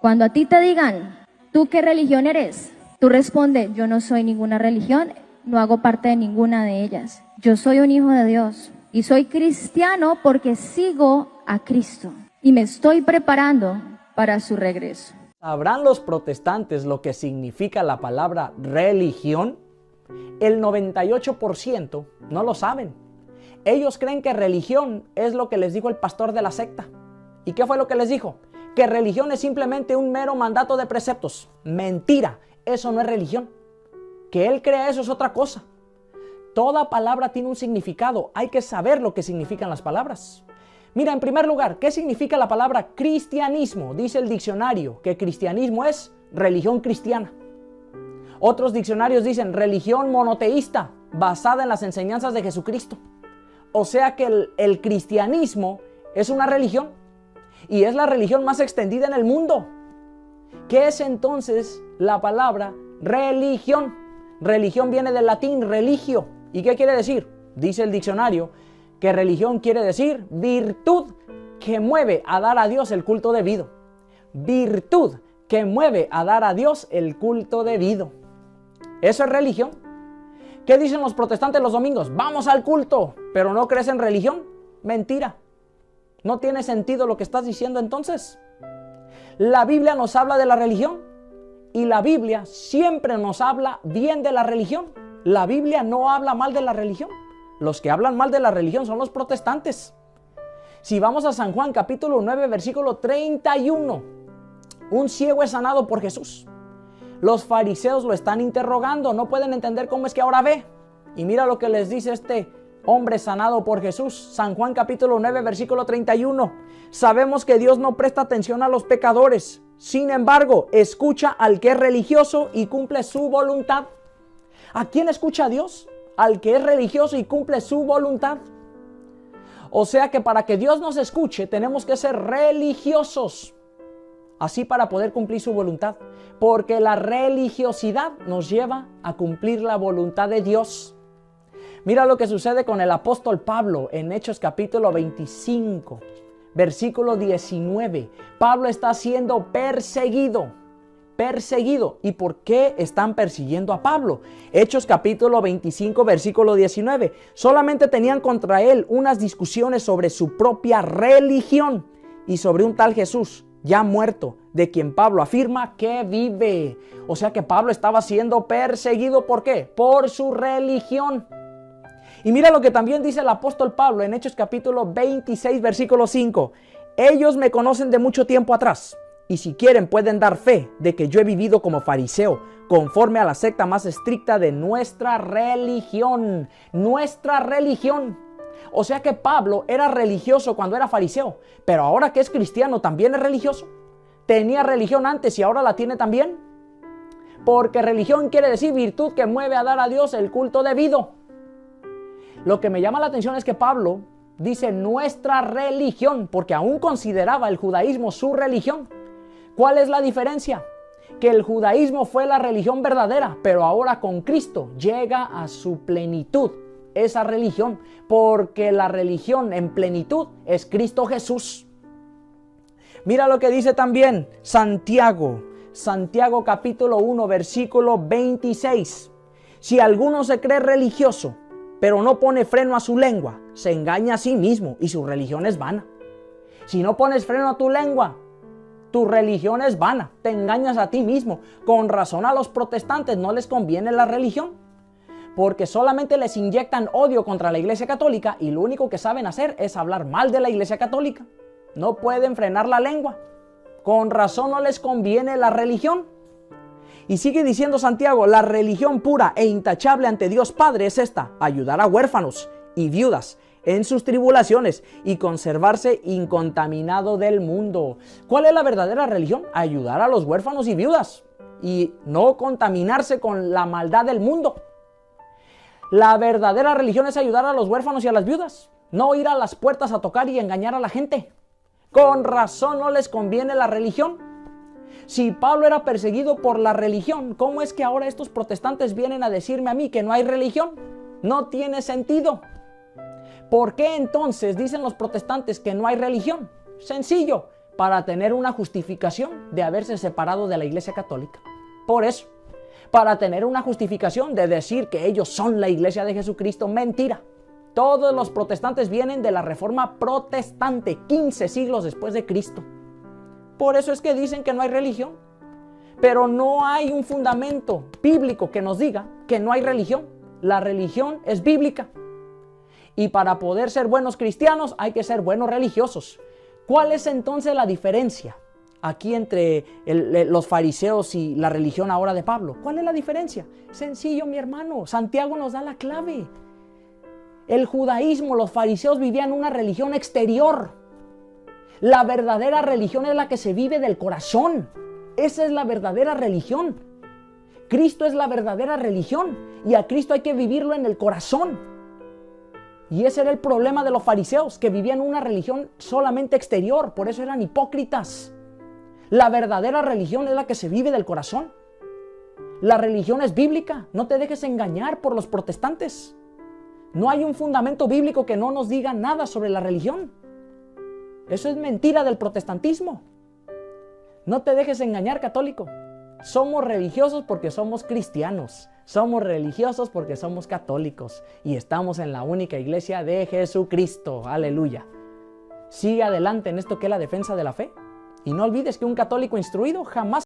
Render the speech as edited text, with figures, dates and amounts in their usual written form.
Cuando a ti te digan, ¿tú qué religión eres? Tú responde, yo no soy ninguna religión, no hago parte de ninguna de ellas. Yo soy un hijo de Dios y soy cristiano porque sigo a Cristo y me estoy preparando para su regreso. ¿Sabrán los protestantes lo que significa la palabra religión? El 98% no lo saben. Ellos creen que religión es lo que les dijo el pastor de la secta. ¿Y qué fue lo que les dijo? Que religión es simplemente un mero mandato de preceptos. Mentira, eso no es religión. Que él crea eso es otra cosa. Toda palabra tiene un significado. Hay que saber lo que significan las palabras. Mira, en primer lugar, ¿qué significa la palabra cristianismo? Dice el diccionario que cristianismo es religión cristiana. Otros diccionarios dicen religión monoteísta, basada en las enseñanzas de Jesucristo. O sea que el cristianismo es una religión y es la religión más extendida en el mundo. ¿Qué es entonces la palabra religión? Religión viene del latín religio. ¿Y qué quiere decir? Dice el diccionario que religión quiere decir virtud que mueve a dar a Dios el culto debido. Virtud que mueve a dar a Dios el culto debido. Eso es religión. ¿Qué dicen los protestantes los domingos? Vamos al culto, pero no crees en religión. Mentira. No tiene sentido lo que estás diciendo entonces. La Biblia nos habla de la religión y la Biblia siempre nos habla bien de la religión. La Biblia no habla mal de la religión. Los que hablan mal de la religión son los protestantes. Si vamos a San Juan capítulo 9 versículo 31, un ciego es sanado por Jesús. Los fariseos lo están interrogando, no pueden entender cómo es que ahora ve. Y mira lo que les dice este hombre sanado por Jesús. San Juan capítulo 9 versículo 31. Sabemos que Dios no presta atención a los pecadores. Sin embargo, escucha al que es religioso y cumple su voluntad. ¿A quién escucha a Dios? Al que es religioso y cumple su voluntad. O sea que para que Dios nos escuche tenemos que ser religiosos. Así para poder cumplir su voluntad. Porque la religiosidad nos lleva a cumplir la voluntad de Dios. Mira lo que sucede con el apóstol Pablo en Hechos capítulo 25, versículo 19. Pablo está siendo perseguido. ¿Y por qué están persiguiendo a Pablo? Hechos capítulo 25 versículo 19. Solamente tenían contra él unas discusiones sobre su propia religión y sobre un tal Jesús ya muerto, de quien Pablo afirma que vive. O sea que Pablo estaba siendo perseguido. ¿Por qué? Por su religión. Y mira lo que también dice el apóstol Pablo en Hechos capítulo 26 versículo 5. Ellos me conocen de mucho tiempo atrás. Y si quieren pueden dar fe de que yo he vivido como fariseo, conforme a la secta más estricta de nuestra religión. Nuestra religión. O sea que Pablo era religioso cuando era fariseo, pero ahora que es cristiano también es religioso. Tenía religión antes y ahora la tiene también. Porque religión quiere decir virtud que mueve a dar a Dios el culto debido. Lo que me llama la atención es que Pablo dice nuestra religión, porque aún consideraba el judaísmo su religión. ¿Cuál es la diferencia? Que el judaísmo fue la religión verdadera, pero ahora con Cristo llega a su plenitud esa religión, porque la religión en plenitud es Cristo Jesús. Mira lo que dice también Santiago capítulo 1 versículo 26. Si alguno se cree religioso, pero no pone freno a su lengua, se engaña a sí mismo y su religión es vana. Si no pones freno a tu lengua, tu religión es vana, te engañas a ti mismo. Con razón a los protestantes no les conviene la religión, porque solamente les inyectan odio contra la Iglesia Católica y lo único que saben hacer es hablar mal de la Iglesia Católica. No pueden frenar la lengua. Con razón no les conviene la religión. Y sigue diciendo Santiago, la religión pura e intachable ante Dios Padre es esta: ayudar a huérfanos y viudas en sus tribulaciones y conservarse incontaminado del mundo. ¿Cuál es la verdadera religión? Ayudar a los huérfanos y viudas y no contaminarse con la maldad del mundo. La verdadera religión es ayudar a los huérfanos y a las viudas, no ir a las puertas a tocar y engañar a la gente. Con razón no les conviene la religión. Si Pablo era perseguido por la religión, ¿cómo es que ahora estos protestantes vienen a decirme a mí que no hay religión? No tiene sentido. ¿Por qué entonces dicen los protestantes que no hay religión? Sencillo, para tener una justificación de haberse separado de la Iglesia Católica. Por eso, para tener una justificación de decir que ellos son la Iglesia de Jesucristo. Mentira. Todos los protestantes vienen de la Reforma Protestante, 15 siglos después de Cristo. Por eso es que dicen que no hay religión. Pero no hay un fundamento bíblico que nos diga que no hay religión. La religión es bíblica. Y para poder ser buenos cristianos hay que ser buenos religiosos. ¿Cuál es entonces la diferencia aquí entre los fariseos y la religión ahora de Pablo? ¿Cuál es la diferencia? Sencillo, mi hermano. Santiago nos da la clave. El judaísmo, los fariseos vivían una religión exterior. La verdadera religión es la que se vive del corazón. Esa es la verdadera religión. Cristo es la verdadera religión y a Cristo hay que vivirlo en el corazón. Y ese era el problema de los fariseos, que vivían una religión solamente exterior, por eso eran hipócritas. La verdadera religión es la que se vive del corazón. La religión es bíblica, no te dejes engañar por los protestantes. No hay un fundamento bíblico que no nos diga nada sobre la religión. Eso es mentira del protestantismo. No te dejes engañar, católico. Somos religiosos porque somos cristianos. Somos religiosos porque somos católicos. Y estamos en la única iglesia de Jesucristo. Aleluya. Sigue adelante en esto que es la defensa de la fe. Y no olvides que un católico instruido jamás